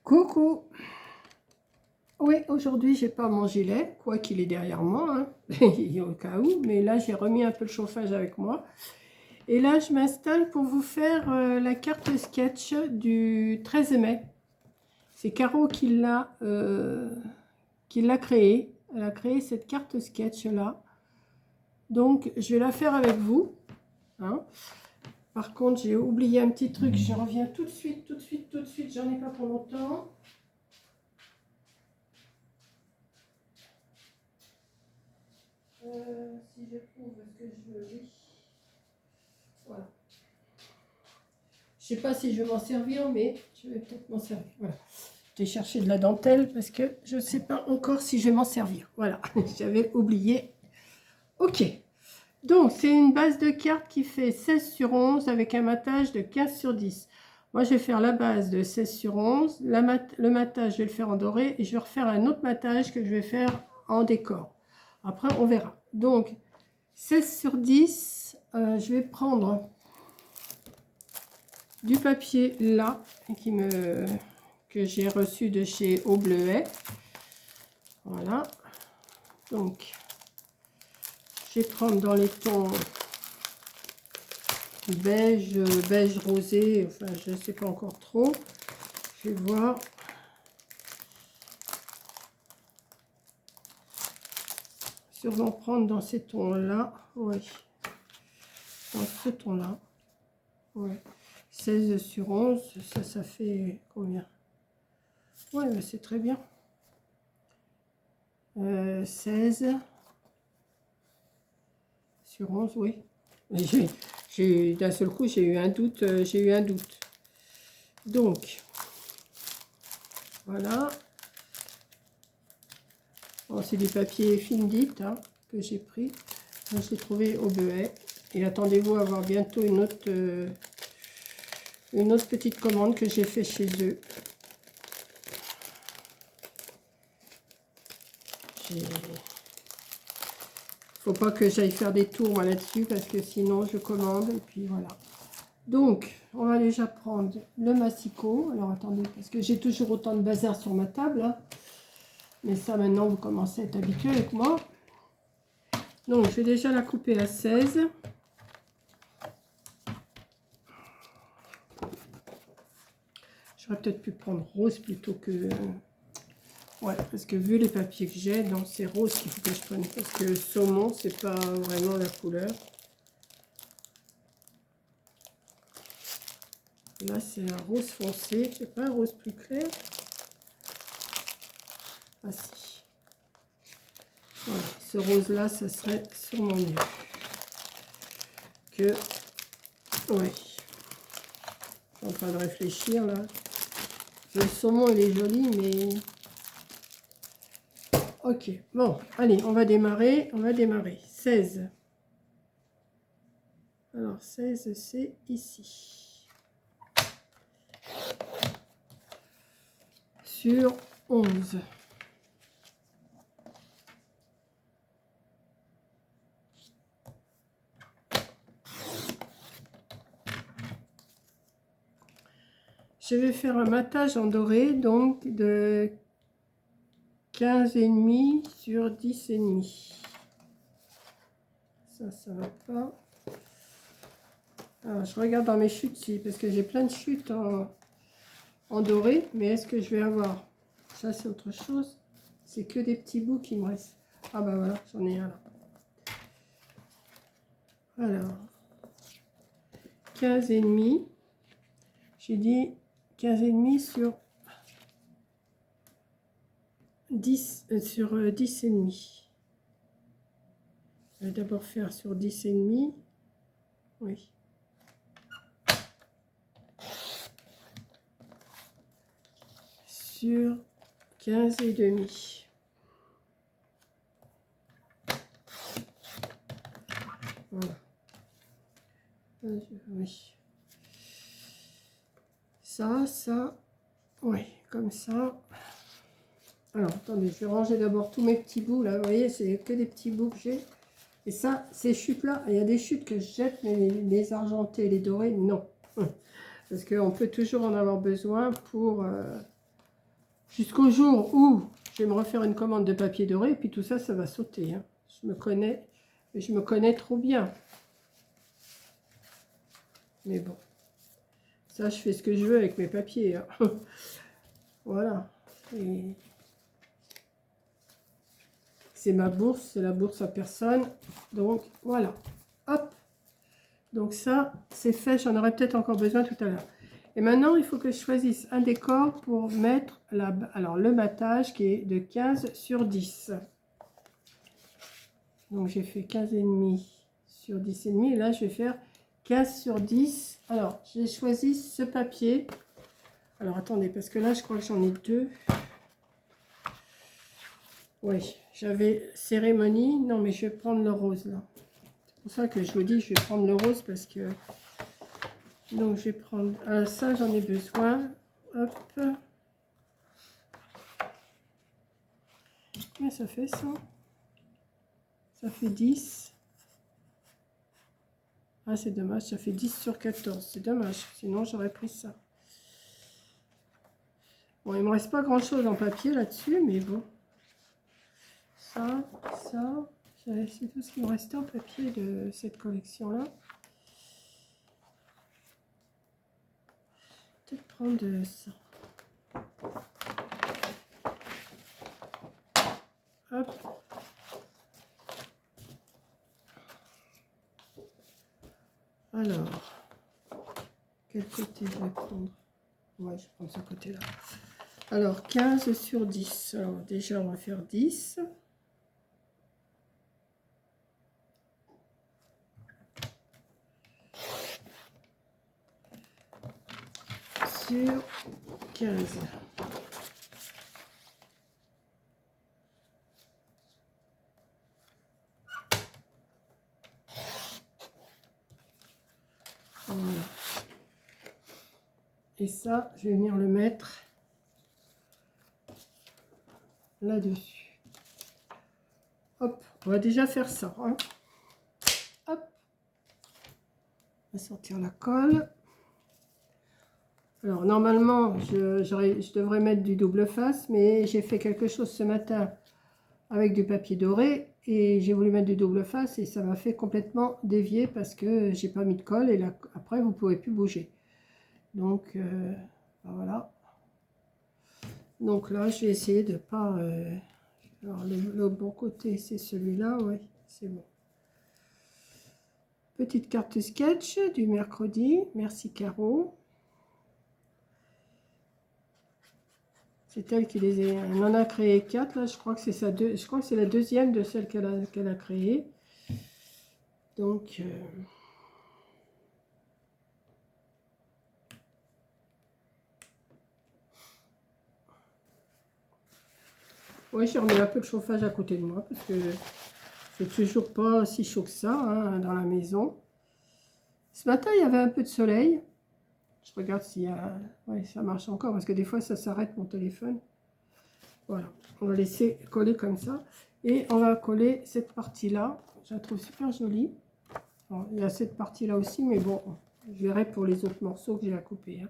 Coucou. Oui, aujourd'hui, j'ai pas mon gilet, quoi qu'il est derrière moi, hein, au cas où. Mais là, j'ai remis un peu le chauffage avec moi. Et là, je m'installe pour vous faire la carte sketch du 13 mai. C'est Caro qui l'a créée. Elle a créé cette carte sketch-là. Donc, je vais la faire avec vous. Hein. Par contre, j'ai oublié un petit truc. Je reviens tout de suite. J'en ai pas pour longtemps. Si je trouve ce que je veux, oui. Voilà. Je sais pas si je vais m'en servir, mais je vais peut-être m'en servir. Voilà. J'ai cherché de la dentelle parce que je ne sais pas encore si je vais m'en servir. Voilà, j'avais oublié. Ok. Donc, c'est une base de cartes qui fait 16 sur 11 avec un matage de 15 sur 10. Moi, je vais faire la base de 16 sur 11. Le matage, je vais le faire en doré et je vais refaire un autre matage que je vais faire en décor. Après, on verra. Donc, 16 sur 10, je vais prendre du papier là que j'ai reçu de chez Au Bleuet. Voilà. Donc, je vais prendre dans les tons beige, beige rosé, enfin je ne sais pas encore trop. Je vais voir. Sûrement prendre dans ces tons-là. Oui. Dans ce ton-là. Ouais. 16 sur 11, ça fait combien? Ouais, mais c'est très bien. 16 sur 11, oui. D'un seul coup, j'ai eu un doute. Donc, voilà. Bon, c'est du papier Findit hein, que j'ai pris. Moi, je l'ai trouvé au Bleuet. Et attendez-vous à avoir bientôt une autre petite commande que j'ai fait chez eux. Faut pas que j'aille faire des tours moi là-dessus parce que sinon je commande et puis voilà. Donc on va déjà prendre le massicot. Alors attendez parce que j'ai toujours autant de bazar sur ma table. Hein. Mais ça maintenant vous commencez à être habitué avec moi. Donc je vais déjà la couper à 16. J'aurais peut-être pu prendre rose plutôt que... Ouais, parce que vu les papiers que j'ai, donc c'est rose qu'il faut que je prenne. Parce que saumon, c'est pas vraiment la couleur. Là, c'est un rose foncé. C'est pas un rose plus clair. Ah si. Voilà, ce rose-là, ça serait sûrement mieux. Que... Ouais. Je suis en train de réfléchir, là. Le saumon, il est joli, mais... Ok, bon, allez, on va démarrer. 16. Alors, 16, c'est ici. Sur 11. Je vais faire un matage en doré, donc de 15,5 sur 10,5. Ça va pas. Alors, je regarde dans mes chutes, si, parce que j'ai plein de chutes en doré, mais est-ce que je vais avoir? Ça, c'est autre chose. C'est que des petits bouts qui me restent. Ah bah voilà, j'en ai un là. Alors, 15,5. J'ai dit 15,5 sur 10, sur 10,5. Je vais d'abord faire sur 10,5. Oui. Sur 15,5. Voilà. Oui. Ça, oui, comme ça. Alors, attendez, je vais ranger d'abord tous mes petits bouts, là. Vous voyez, c'est que des petits bouts que j'ai. Et ça, ces chutes-là, il y a des chutes que je jette, mais les argentés, les dorés, non. Parce qu'on peut toujours en avoir besoin pour jusqu'au jour où je vais me refaire une commande de papier doré, et puis tout ça, ça va sauter. Hein. Je me connais trop bien. Mais bon, ça, je fais ce que je veux avec mes papiers. Hein. Voilà. C'est ma bourse, c'est la bourse à personne. Donc, voilà. Hop. Donc ça, c'est fait. J'en aurai peut-être encore besoin tout à l'heure. Et maintenant, il faut que je choisisse un décor pour mettre alors, le battage qui est de 15 sur 10. Donc, j'ai fait 15,5 sur 10,5. Et là, je vais faire 15 sur 10. Alors, j'ai choisi ce papier. Alors, attendez, parce que là, je crois que j'en ai deux. Oui, j'avais cérémonie. Non, mais je vais prendre le rose, là. C'est pour ça que je vous dis, je vais prendre le rose, parce que... Donc, je vais prendre... ça, j'en ai besoin. Hop. Combien ça fait, ça? Ça fait 10. Ah, c'est dommage, ça fait 10 sur 14. C'est dommage, sinon j'aurais pris ça. Bon, il ne me reste pas grand-chose en papier là-dessus, mais bon. Ça. C'est tout ce qui me restait en papier de cette collection-là. Peut-être prendre ça. Hop. Alors, quel côté je vais prendre? Ouais, je vais prendre ce côté-là. Alors, 15 sur 10. Alors, déjà, on va faire 10. Sur 15. Voilà. Et ça, je vais venir le mettre là-dessus. Hop, on va déjà faire ça. Hein. Hop. On va sortir la colle. Alors, normalement, je devrais mettre du double face, mais j'ai fait quelque chose ce matin avec du papier doré et j'ai voulu mettre du double face et ça m'a fait complètement dévier parce que j'ai pas mis de colle et là, après, vous ne pouvez plus bouger. Donc, voilà. Donc là, je vais essayer de pas... alors, le bon côté, c'est celui-là, oui, c'est bon. Petite carte sketch du mercredi. Merci, Caro. C'est elle qui les a... Elle en a créé 4, là, je crois que c'est je crois que c'est la deuxième de celle qu'elle a créée. Donc... oui, j'ai remis un peu de chauffage à côté de moi parce que c'est toujours pas si chaud que ça hein, dans la maison. Ce matin, il y avait un peu de soleil. Je regarde s'il y a... Oui, ça marche encore parce que des fois, ça s'arrête mon téléphone. Voilà, on va laisser coller comme ça. Et on va coller cette partie-là. Je la trouve super jolie. Alors, il y a cette partie-là aussi, mais bon, je verrai pour les autres morceaux que j'ai à couper. Hein.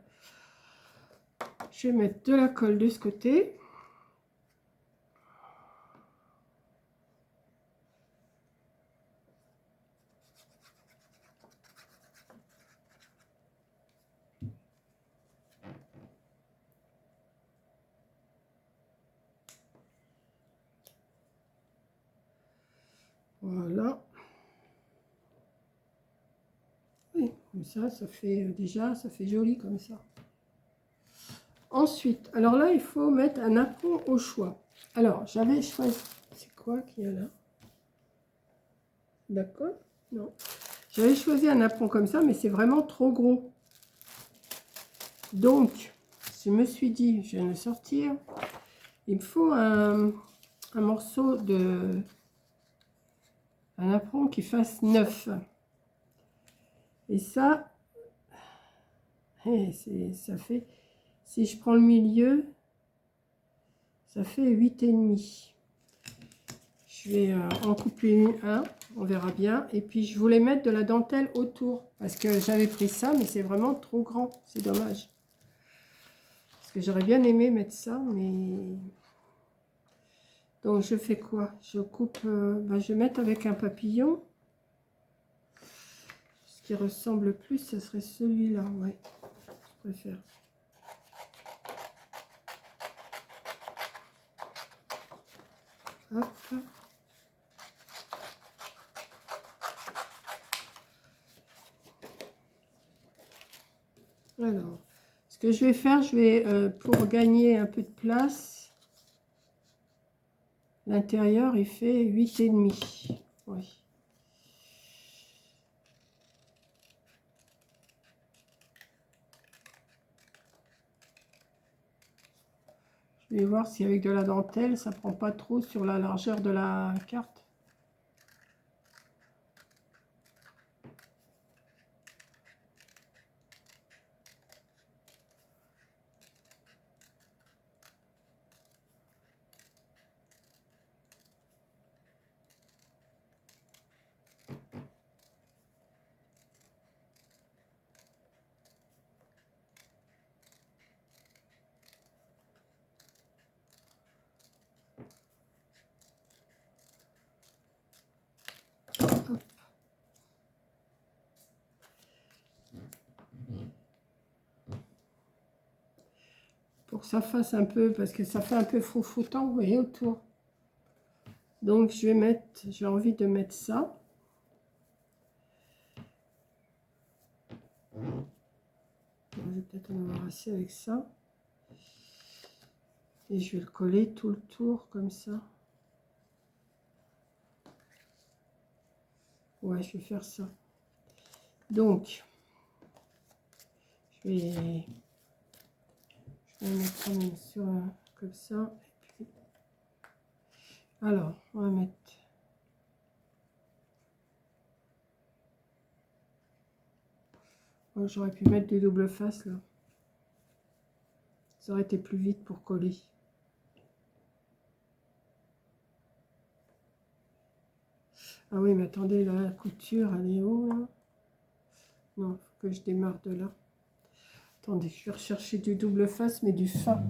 Je vais mettre de la colle de ce côté. Voilà. Oui, comme ça fait déjà, ça fait joli comme ça. Ensuite, alors là, il faut mettre un apron au choix. Alors, j'avais choisi... C'est quoi qu'il y a là? D'accord? Non. J'avais choisi un apron comme ça, mais c'est vraiment trop gros. Donc, je me suis dit, je viens de sortir. Il me faut un morceau de... Un apron qui fasse 9. Et ça... ça fait... Si je prends le milieu, ça fait 8,5. Je vais en couper un, on verra bien. Et puis, je voulais mettre de la dentelle autour. Parce que j'avais pris ça, mais c'est vraiment trop grand. C'est dommage. Parce que j'aurais bien aimé mettre ça, mais... Donc je fais quoi? Je coupe, je vais mettre avec un papillon. Ce qui ressemble le plus, ce serait celui-là, ouais. Je préfère. Hop. Alors, ce que je vais faire, je vais, pour gagner un peu de place, l'intérieur, il fait 8,5. Oui. Je vais voir si avec de la dentelle, ça prend pas trop sur la largeur de la carte. Pour que ça fasse un peu, parce que ça fait un peu froufoutant, vous voyez, autour. Donc je vais mettre, j'ai envie de mettre ça. Je vais peut-être en avoir assez avec ça. Et je vais le coller tout le tour comme ça. Ouais, je vais faire ça. Donc, je vais mettre quand même sur comme ça. Et puis, alors, on va mettre. Oh, j'aurais pu mettre des doubles faces là. Ça aurait été plus vite pour coller. Ah oui, mais attendez, là, la couture, elle est où là? Non, il faut que je démarre de là. Attendez, je vais rechercher du double face, mais du fin.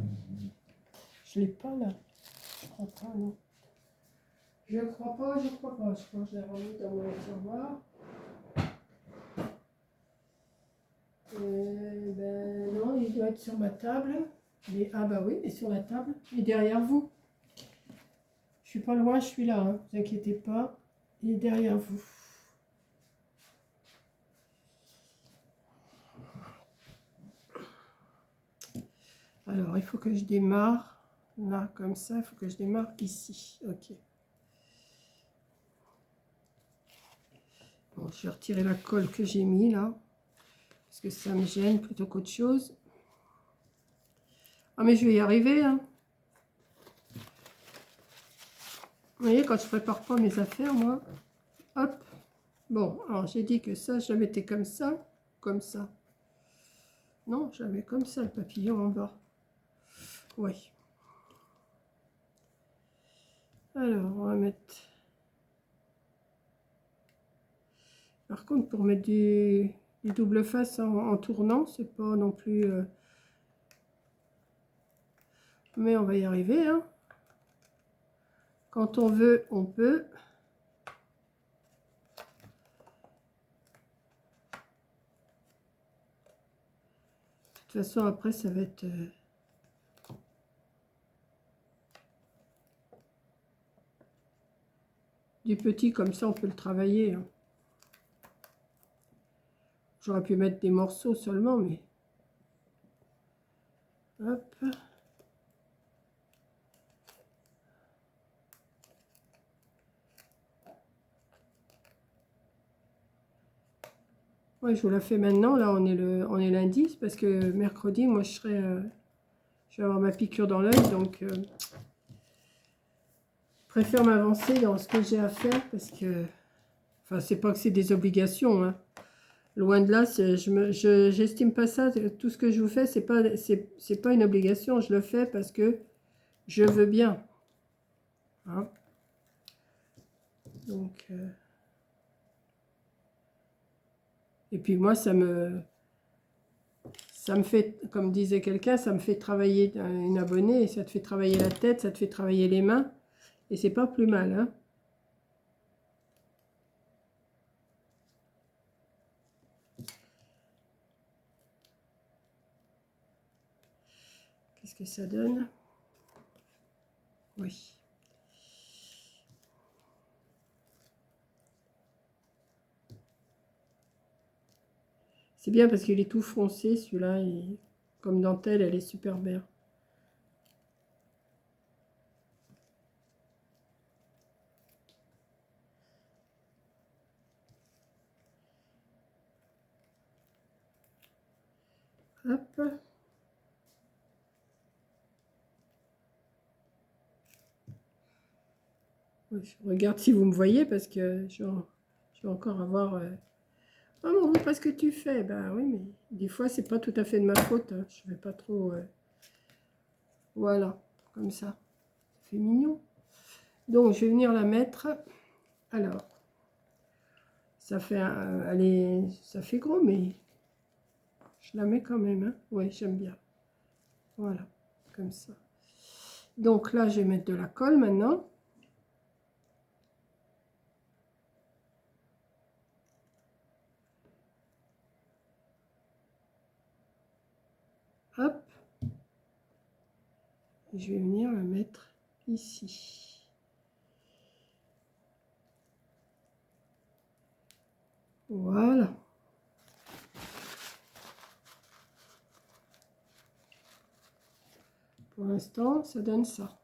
Je l'ai pas là. Je crois pas, non. Je crois pas, je crois pas. Je crois que je l'ai remis dans mon tiroir. Ben non, il doit être sur ma table. Mais, ah bah oui, il est sur la table. Il est derrière vous. Je suis pas loin, je suis là. Hein. Ne vous inquiétez pas. Il est derrière vous. Alors, il faut que je démarre. Là, comme ça, il faut que je démarre ici. Ok. Bon, je vais retirer la colle que j'ai mis là. Parce que ça me gêne plutôt qu'autre chose. Ah, mais je vais y arriver, hein. Vous voyez, quand je prépare pas mes affaires, moi, hop. Bon, alors j'ai dit que ça, je la mettais comme ça, comme ça. Non, je la mets comme ça, le papillon en bas. Oui. Alors, on va mettre... Par contre, pour mettre du double face en tournant, c'est pas non plus... Mais on va y arriver, hein. Quand on veut, on peut. De toute façon, après, ça va être... du petit, comme ça, on peut le travailler. Hein. J'aurais pu mettre des morceaux seulement, mais... Hop. Ouais, je vous la fais maintenant. Là, on est lundi, parce que mercredi, moi, je vais avoir ma piqûre dans l'œil, donc je préfère m'avancer dans ce que j'ai à faire, parce que, enfin, c'est pas que c'est des obligations, hein. Loin de là, j'estime pas ça. Tout ce que je vous fais, c'est pas une obligation. Je le fais parce que je veux bien. Hein. Donc, et puis moi, ça ça me fait, comme disait quelqu'un, ça me fait travailler une abonnée, et ça te fait travailler la tête, ça te fait travailler les mains, et c'est pas plus mal, hein. Qu'est-ce que ça donne? Oui. C'est bien parce qu'il est tout foncé, celui-là, et comme dentelle, elle est super bien. Hop. Oui, je regarde si vous me voyez parce que je vais encore avoir... Oh, mais on voit pas ce que tu fais. Ben oui, mais des fois, c'est pas tout à fait de ma faute, hein. Je vais pas trop... Voilà, comme ça. Ça fait mignon. Donc, je vais venir la mettre. Alors, ça fait, allez, ça fait gros, mais je la mets quand même, hein. Oui, j'aime bien. Voilà, comme ça. Donc là, je vais mettre de la colle maintenant. Hop. Et je vais venir la mettre ici. Voilà. Pour l'instant, ça donne ça.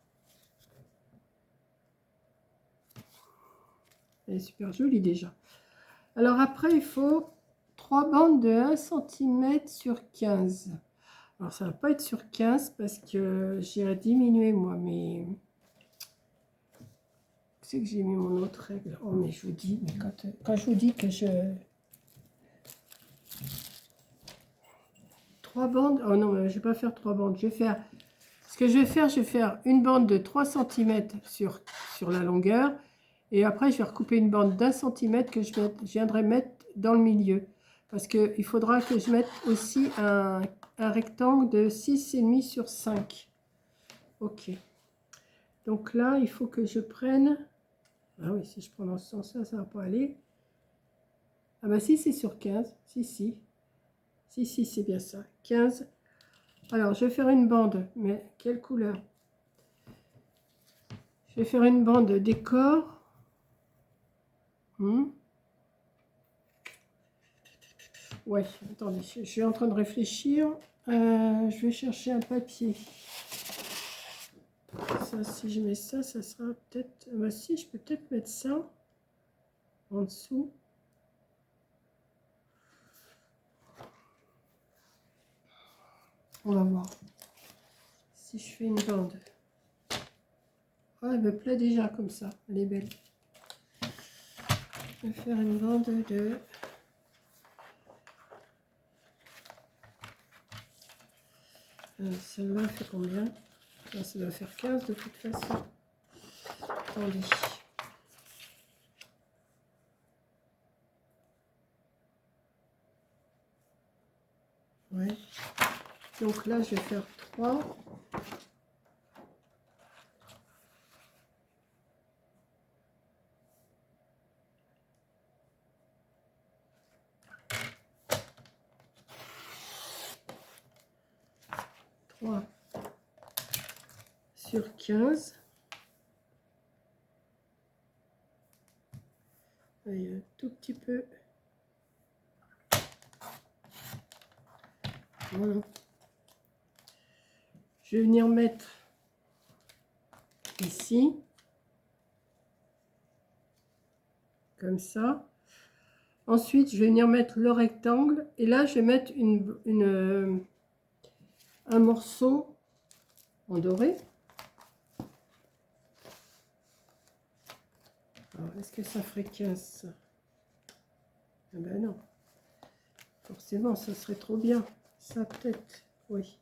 Elle est super jolie déjà. Alors après, il faut 3 bandes de 1 cm sur 15. Alors ça va pas être sur 15 parce que j'irai diminuer moi, mais... C'est que j'ai mis mon autre règle. Oh mais je vous dis, mais quand je vous dis que je... 3 bandes, oh non, je vais pas faire 3 bandes, je vais faire... Ce que je vais faire une bande de 3 cm sur la longueur. Et après, je vais recouper une bande d'1 cm que je viendrai mettre dans le milieu. Parce qu'il faudra que je mette aussi un rectangle de 6,5 sur 5. Ok. Donc là, il faut que je prenne... Ah oui, si je prends dans ce sens-là, ça ne va pas aller. Ah bah si, c'est sur 15. Si, si. Si, si, c'est bien ça. 15. Alors, je vais faire une bande. Mais quelle couleur? Je vais faire une bande décor. Ouais, attendez, je suis en train de réfléchir. Je vais chercher un papier. Ça, si je mets ça, ça sera peut-être... Bah si, je peux peut-être mettre ça en dessous. On va voir. Si je fais une bande. Oh, elle me plaît déjà comme ça. Elle est belle. Je vais faire une bande de... Celle-là fait combien? Là, ça doit faire 15 de toute façon. Attendez. Ouais. Donc là, je vais faire 3. Sur 15. Un tout petit peu. Voilà. Je vais venir mettre ici. Comme ça. Ensuite, je vais venir mettre le rectangle. Et là, je vais mettre un morceau en doré. Alors, est-ce que ça ferait 15 ça? Ah ben non. Forcément, ça serait trop bien. Ça peut-être, oui.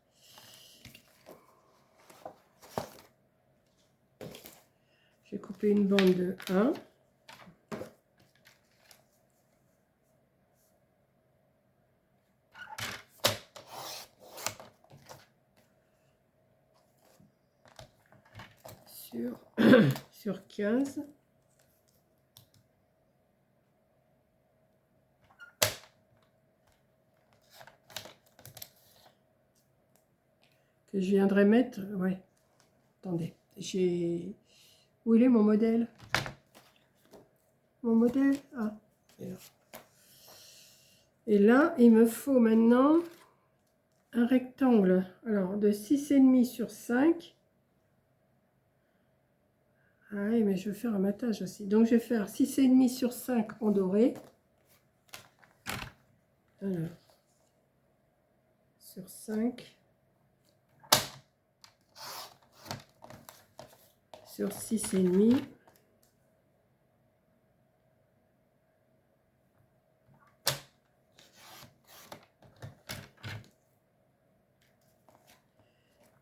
Je vais couper une bande de 1. sur, sur 15. Que je viendrai mettre, ouais, attendez, j'ai, où il est mon modèle? Mon modèle, ah, et là, il me faut maintenant un rectangle, alors de 6,5 sur 5. Ah oui, mais je veux faire un matage aussi, donc je vais faire 6,5 sur 5 en doré. Alors, sur 5. Sur 6,5.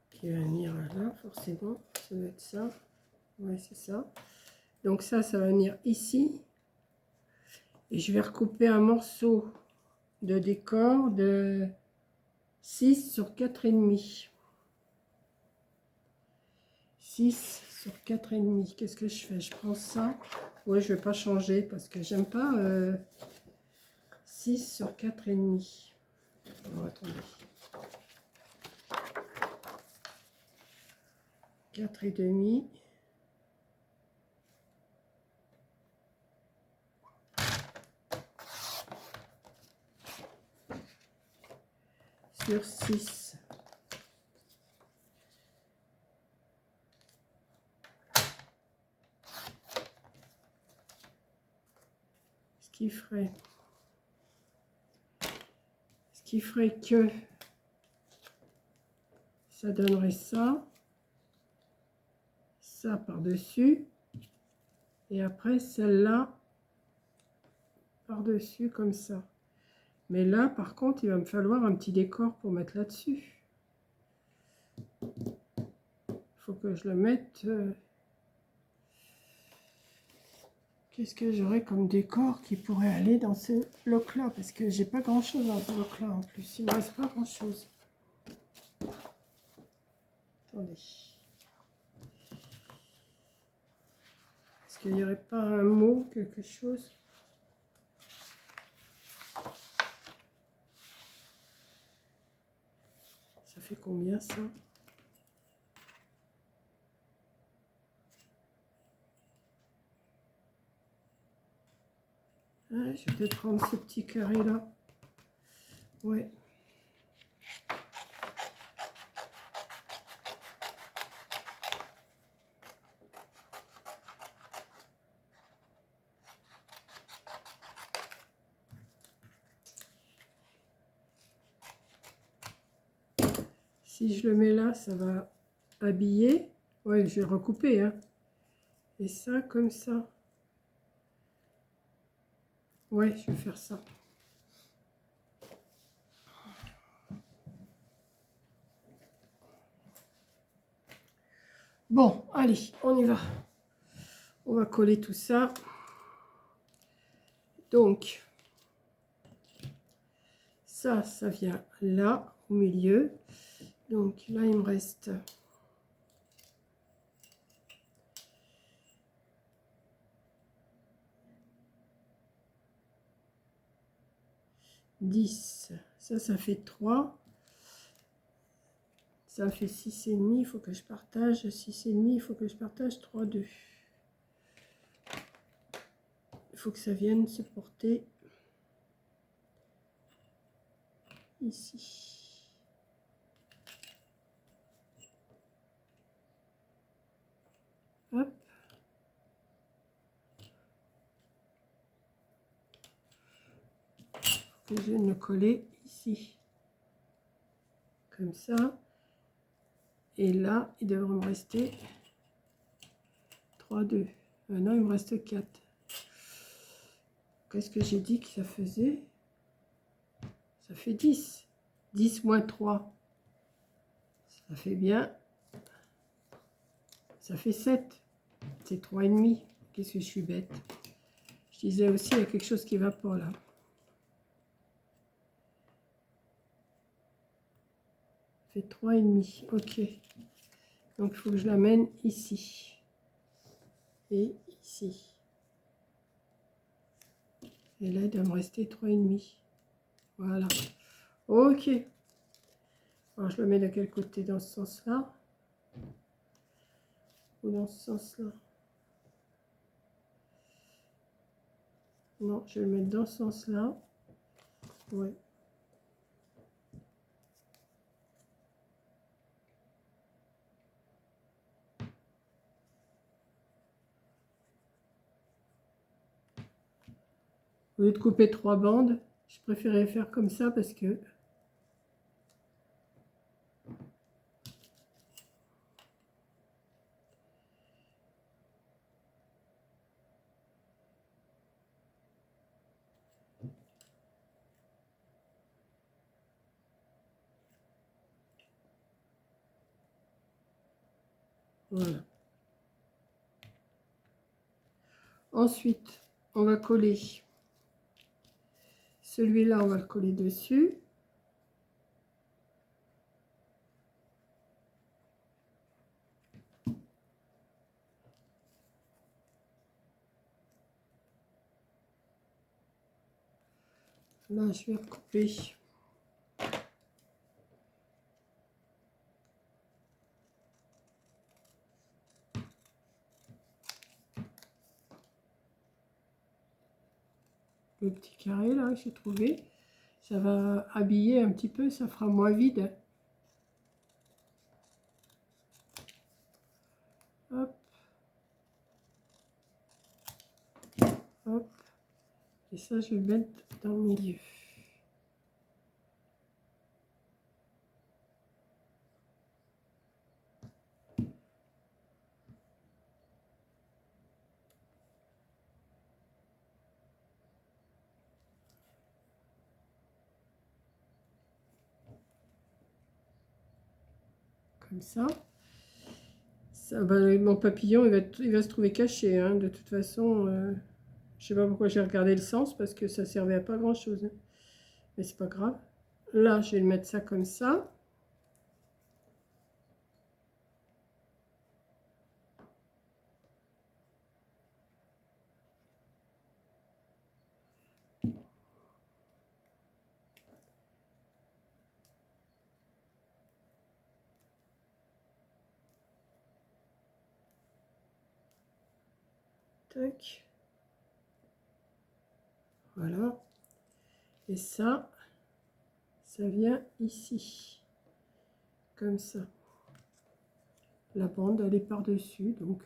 Qui va venir là, forcément. Ça doit être ça. Ouais, c'est ça. Donc ça va venir ici. Et je vais recouper un morceau de décor de 6 sur 4,5. 6 sur 4,5. Qu'est-ce que je fais? Je prends ça. Ouais, je vais pas changer parce que j'aime pas 6 sur 4,5. Oh, attendez. 4,5. Sur 6. Ce qui ferait que ça donnerait ça par-dessus, et après celle-là par-dessus comme ça. Mais là, par contre, il va me falloir un petit décor pour mettre là-dessus. Il faut que je le mette. Qu'est-ce que j'aurais comme décor qui pourrait aller dans ce bloc-là? Parce que j'ai pas grand-chose dans ce bloc-là en plus. Il ne me reste pas grand-chose. Attendez. Est-ce qu'il n'y aurait pas un mot, quelque chose? Ça fait combien ça? Ah, je vais peut-être prendre ce petit carré là. Ouais. Si je le mets là, ça va habiller. Ouais, je vais recouper, hein. Et ça, comme ça. Ouais, je vais faire ça. Bon, allez, on y va. On va coller tout ça. Donc, ça vient là, au milieu. Donc là, il me reste 10. Ça fait 3. Ça fait 6,5. Il faut que je partage 6,5. Il faut que je partage 3, 2. Il faut que ça vienne se porter ici. Hop. Que je vienne le coller ici. Comme ça. Et là, il devrait me rester 3, 2. Non, il me reste 4. Qu'est-ce que j'ai dit que ça faisait? Ça fait 10. 10 moins 3. Ça fait bien. Ça fait 7. C'est 3,5. Qu'est-ce que je suis bête. Je disais aussi, il y a quelque chose qui ne va pas là. Ça fait 3,5. Ok. Donc, il faut que je l'amène ici. et ici. Et là, il doit me rester 3,5. Voilà. Ok. Alors, je le mets de quel côté? Dans ce sens-là? Ou dans ce sens-là? Non, je vais le mettre dans ce sens-là. Ouais. Au lieu de couper 3 bandes, je préférais faire comme ça parce que voilà. Ensuite, on va coller celui-là, on va le coller dessus. Là, je vais recouper. Le petit carré là, j'ai trouvé. Ça va habiller un petit peu, ça fera moins vide. Hop. Hop. Et ça, je vais le mettre dans le milieu. Comme ça. Ça mon papillon, il va se trouver caché. Hein. De toute façon, je sais pas pourquoi j'ai regardé le sens, parce que ça servait à pas grand-chose. Hein. Mais c'est pas grave. Là, je vais le mettre ça comme ça. Tac. Voilà. Et ça vient ici. Comme ça. La bande, elle est par-dessus. Donc,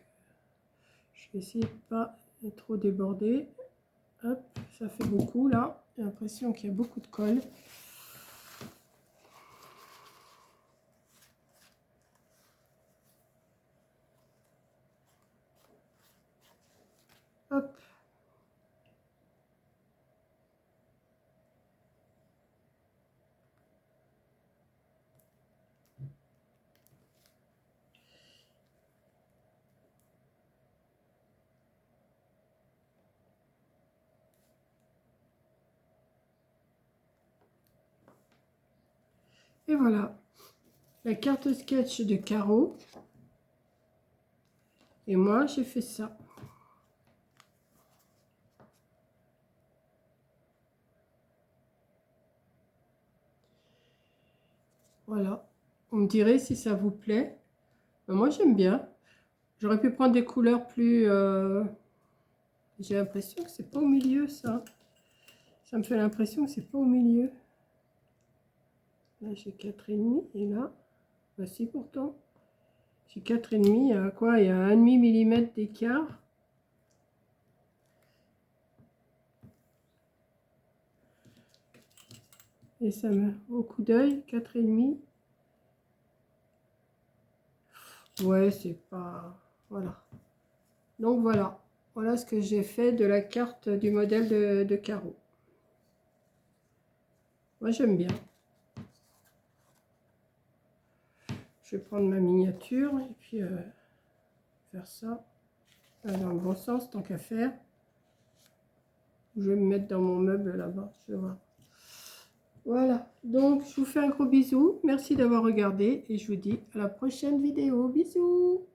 je vais essayer de pas trop déborder. Hop, ça fait beaucoup là. J'ai l'impression qu'il y a beaucoup de colle. Hop. Et voilà, la carte sketch de Caro. Et moi, j'ai fait ça. Voilà. On me dirait si ça vous plaît. Moi, j'aime bien. J'aurais pu prendre des couleurs plus... J'ai l'impression que c'est pas au milieu, ça. Ça me fait l'impression que c'est pas au milieu. Là, j'ai 4,5. Et là, bah si, pourtant. J'ai 4,5. Il y a quoi? Il y a 1,5 mm d'écart. Et ça me... Au coup d'œil, 4,5. Ouais, c'est pas... Voilà. Donc voilà. Voilà ce que j'ai fait de la carte du modèle de Caro. Moi, j'aime bien. Je vais prendre ma miniature et puis faire ça dans le bon sens, tant qu'à faire. Je vais me mettre dans mon meuble là-bas. Je vais voir. Voilà. Donc, je vous fais un gros bisou. Merci d'avoir regardé et je vous dis à la prochaine vidéo. Bisous!